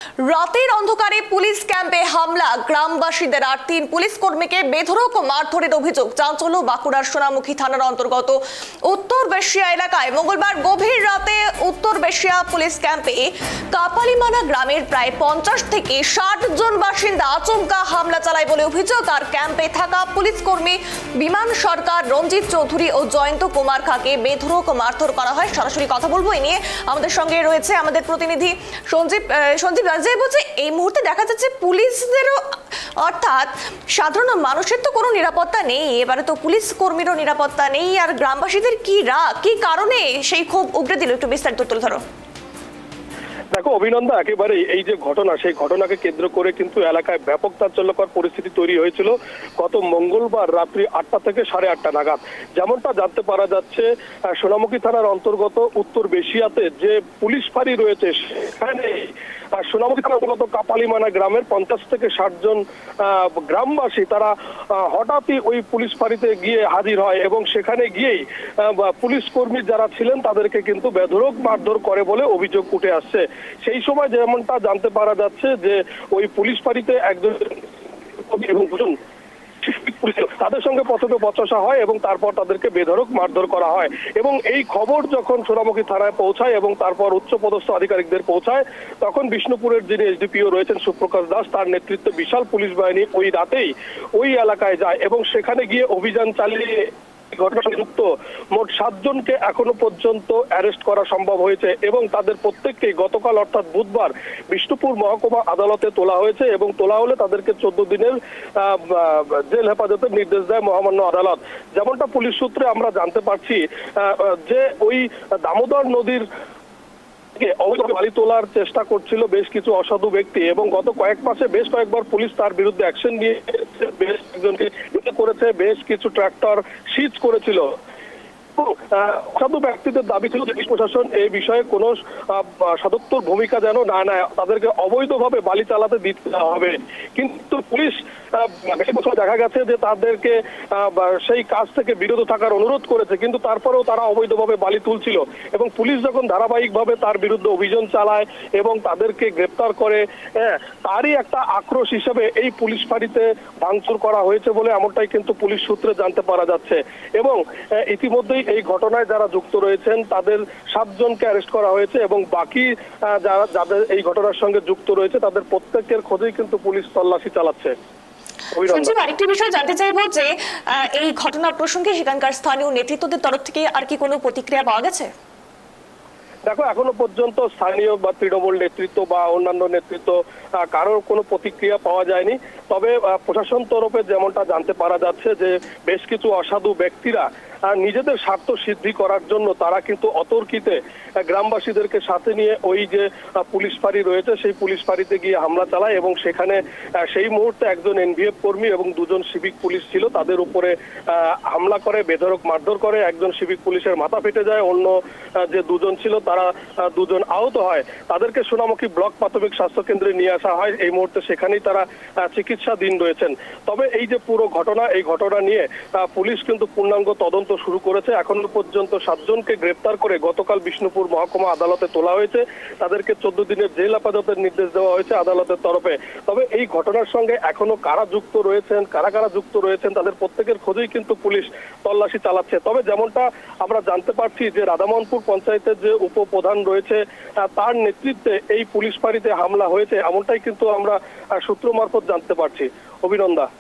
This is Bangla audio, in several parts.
রাতের অন্ধকারে পুলিশ ক্যাম্পে হামলা, গ্রামবাসীদের আর 3 পুলিশ কর্মীকে বেধড়ক মারধরের অভিযোগ। চাঞ্চল্য বাঁকুড়ার সোনামুখী থানার অন্তর্গত উত্তর বেশিয়া এলাকায় মঙ্গলবার গভীর রাতে উত্তর বেশিয়া পুলিশ ক্যাম্পে কাপালিমানা গ্রামের প্রায় 50 থেকে 60 জন বাসিন্দা আচমকা হামলা চালায় বলে অভিযোগ। আর ক্যাম্পে থাকা পুলিশ কর্মী বিমান সরকার, রঞ্জিত চৌধুরী ও জয়ন্ত কুমার খাকে বেধড়ক মারধর করা হয়। সরাসরি কথা বলবো এ নিয়ে। আমাদের সঙ্গে রয়েছে আমাদের প্রতিনিধি সঞ্জীব। বলছে এই মুহূর্তে দেখা যাচ্ছে পুলিশদেরও অর্থাৎ সাধারণ মানুষের তো কোনো নিরাপত্তা নেই, এবারে তো পুলিশ কর্মীরও নিরাপত্তা নেই। আর গ্রামবাসীদের কি রাগ, কি কারণে সেই ক্ষোভ উগড়ে দিল, একটু বিস্তারিত তুলে ধরো। দেখো অভিনন্দন, একেবারে এই যে ঘটনা, সেই ঘটনাকে কেন্দ্র করে কিন্তু এলাকায় ব্যাপক চাঞ্চল্যকর পরিস্থিতি তৈরি হয়েছিল গত মঙ্গলবার রাত্রি 8টা থেকে 8:30 নাগাদ। যেমনটা জানতে পারা যাচ্ছে, সোনামুখী থানার অন্তর্গত উত্তর বেশিয়াতে যে পুলিশ ফাঁড়ি রয়েছে সেখানে সোনামুখী থানার অন্তর্গত কাপালিমানা গ্রামের 50 থেকে 60 জন গ্রামবাসী তারা হঠাৎই ওই পুলিশ ফাঁড়িতে গিয়ে হাজির হয় এবং সেখানে গিয়েই পুলিশ কর্মী যারা ছিলেন তাদেরকে কিন্তু বেধড়ক মারধর করে বলে অভিযোগ উঠে আসছে। সেই সময় যেমনটা জানতে পারা যাচ্ছে যে ওই পুলিশ ফাঁড়িতে একজন এবং দুজন তাদের সঙ্গে প্রথমে বচসা হয় এবং তারপর তাদেরকে বেধড়ক মারধর করা হয়। এবং এই খবর যখন সোনামুখী থানায় পৌঁছায় এবং তারপর উচ্চপদস্থ আধিকারিকদের পৌঁছায়, তখন বিষ্ণুপুরের যিনি এসডিপিও রয়েছেন সুপ্রকাশ দাস, তার নেতৃত্বে বিশাল পুলিশ বাহিনী ওই রাতেই ওই এলাকায় যায় এবং সেখানে গিয়ে অভিযান চালিয়ে ঘটনায় যুক্ত মোট 7 জনকে এখনো পর্যন্ত অ্যারেস্ট করা সম্ভব হয়েছে এবং তাদের প্রত্যেককেই গতকাল অর্থাৎ বুধবার বিষ্ণুপুর মহকুমা আদালতে তোলা হয়েছে এবং তোলা হলে তাদেরকে 14 দিনের জেল হেফাজতের নির্দেশ দেয় মহামান্য আদালত। যেমনটা পুলিশ সূত্রে আমরা জানতে পারছি যে ওই দামোদর নদীর অবৈধভাবে বালি তোলার চেষ্টা করছিল বেশ কিছু অসাধু ব্যক্তি এবং গত কয়েক মাসে বেশ কয়েকবার পুলিশ তার বিরুদ্ধে অ্যাকশন নিয়ে বেশ একজনকে করেছে, বেশ কিছু ট্রাক্টর সিজ করেছিল। অসাধু ব্যক্তিদের দাবি ছিল পুলিশ প্রশাসন এই বিষয়ে কোনো সদুত্তর ভূমিকা যেন না নেয়, তাদেরকে অবৈধভাবে বালি চালাতে দিতে হবে। কিন্তু পুলিশ বেশ বছর দেখা গেছে যে তাদেরকে সেই কাজ থেকে বিরত থাকার অনুরোধ করেছে, কিন্তু তারপরেও তারা অবৈধভাবে বালি তুলছিল এবং পুলিশ যখন ধারাবাহিকভাবে তার বিরুদ্ধে অভিযান চালায় এবং তাদেরকে গ্রেপ্তার করে, তারই একটা আক্রোশ হিসেবে এই পুলিশ ফাঁড়িতে ভাঙচুর করা হয়েছে বলে এমনটাই কিন্তু পুলিশ সূত্রে জানতে পারা যাচ্ছে। এবং ইতিমধ্যেই এই ঘটনায় যারা যুক্ত রয়েছেন তাদের 7 জনকে অ্যারেস্ট করা হয়েছে এবং বাকি যাদের এই ঘটনার সঙ্গে যুক্ত রয়েছে তাদের প্রত্যেকের খোঁজেই কিন্তু পুলিশ তল্লাশি চালাচ্ছে। আরেকটি বিষয় জানতে চাইবো যে এই ঘটনা প্রসঙ্গে সেখানকার স্থানীয় নেতৃত্বদের তরফ থেকে আর কি কোনো প্রতিক্রিয়া পাওয়া গেছে? দেখো এখনো পর্যন্ত স্থানীয় বা তৃণমূল নেতৃত্ব বা অন্যান্য নেতৃত্ব কারোর কোনো প্রতিক্রিয়া পাওয়া যায়নি। তবে প্রশাসন তরফে যেমনটা জানতে পারা যাচ্ছে যে বেশ কিছু অসাধু ব্যক্তিরা নিজেদের স্বার্থ সিদ্ধি করার জন্য তারা কিন্তু অতর্কিতে গ্রামবাসীদেরকে সাথে নিয়ে ওই যে পুলিশ ফাঁড়ি রয়েছে সেই পুলিশ ফাঁড়িতে গিয়ে হামলা চালায় এবং সেখানে সেই মুহূর্তে একজন এনভিএফ কর্মী এবং 2 জন সিভিক পুলিশ ছিল তাদের উপরে হামলা করে, বেধড়ক মারধর করে। একজন সিভিক পুলিশের মাথা ফেটে যায়, অন্য যে 2 জন ছিল তারা 2 জন আহত হয়। তাদেরকে সোনামুখী ব্লক প্রাথমিক স্বাস্থ্য কেন্দ্রে নিয়ে আসা হয়, এই মুহূর্তে সেখানেই তারা চিকিৎসাধীন রয়েছেন। তবে এই যে পুরো ঘটনা, এই ঘটনা নিয়ে পুলিশ কিন্তু পূর্ণাঙ্গ তদন্ত শুরু করেছে। এখনো পর্যন্ত 7 জনকে গ্রেপ্তার করে গতকাল বিষ্ণুপুর মহকুমা আদালতে তোলা হয়েছে, তাদেরকে 14 দিনের জেল হেফাজতের নির্দেশ দেওয়া হয়েছে আদালতের তরফে। তবে এই ঘটনার সঙ্গে এখনো কারা যুক্ত রয়েছেন, কারা যুক্ত রয়েছেন তাদের প্রত্যেকের খোঁজেই কিন্তু পুলিশ তল্লাশি চালাচ্ছে। তবে যেমনটা আমরা জানতে পারছি যে রাধামোহনপুর পঞ্চায়েতের যে উপপ্রধান রয়েছে তার নেতৃত্বে এই পুলিশ ফাঁড়িতে হামলা হয়েছে, এমনটাই কিন্তু আমরা সূত্র মারফত জানতে পারছি। অভিনন্দন।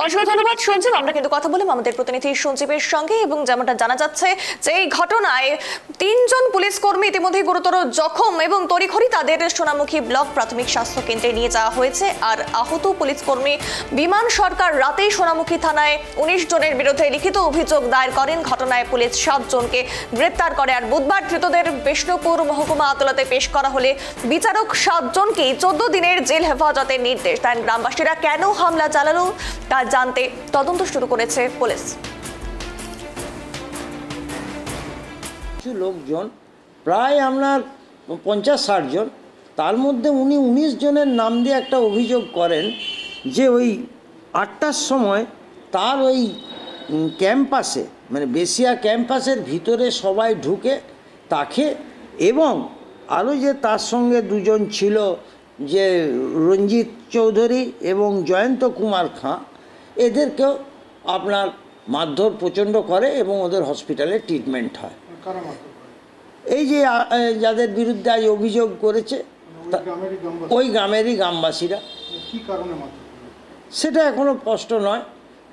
অসংখ্য ধন্যবাদ সঞ্জীব। আমরা কিন্তু কথা বললাম আমাদের প্রতিনিধি সঞ্জীবের সঙ্গে এবং যেমনটা জানা যাচ্ছে যে এই ঘটনায় 3 জন পুলিশ কর্মী ইতিমধ্যে গুরুতর জখম এবং তড়িঘড়ি তাদের সোনামুখী ব্লক প্রাথমিক স্বাস্থ্য কেন্দ্রে নিয়ে যাওয়া হয়েছে। আর আহত পুলিশ কর্মী বিমান সরকার রাতেই সোনামুখী থানায় 19 জনের বিরুদ্ধে লিখিত অভিযোগ দায়ের করেন। ঘটনায় পুলিশ 7 জনকে গ্রেপ্তার করে। আর বুধবার ধৃতদের বিষ্ণুপুর মহকুমা আদালতে পেশ করা হলে বিচারক 7 জনকেই 14 দিনের জেল হেফাজতের নির্দেশ দেন। গ্রামবাসীরা কেন হামলা চালালো তা জানতে তদন্ত শুরু করেছে পুলিশ। কিছু লোকজন প্রায় আপনার 50-60 জন, তার মধ্যে উনি 19 জনের নাম দিয়ে একটা অভিযোগ করেন যে ওই 8টার সময় তার ওই ক্যাম্পাসে মানে বেশিয়া ক্যাম্পাসের ভিতরে সবাই ঢুকে তাকে এবং আরও যে তার সঙ্গে দুজন ছিল, যে রঞ্জিত চৌধুরী এবং জয়ন্ত কুমার খাঁ, এদেরকেও আপনার মারধর প্রচণ্ড করে এবং ওদের হসপিটালে ট্রিটমেন্ট হয়। এই যে যাদের বিরুদ্ধে আজ অভিযোগ করেছে ওই গ্রামেরই গ্রামবাসীরা। সেটা এখনো স্পষ্ট নয়,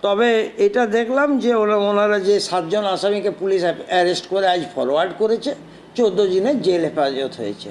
তবে এটা দেখলাম যে ওনারা যে 7 জন আসামিকে পুলিশ অ্যারেস্ট করে আজ ফরওয়ার্ড করেছে, 14 দিনের জেল হেফাজত হয়েছে।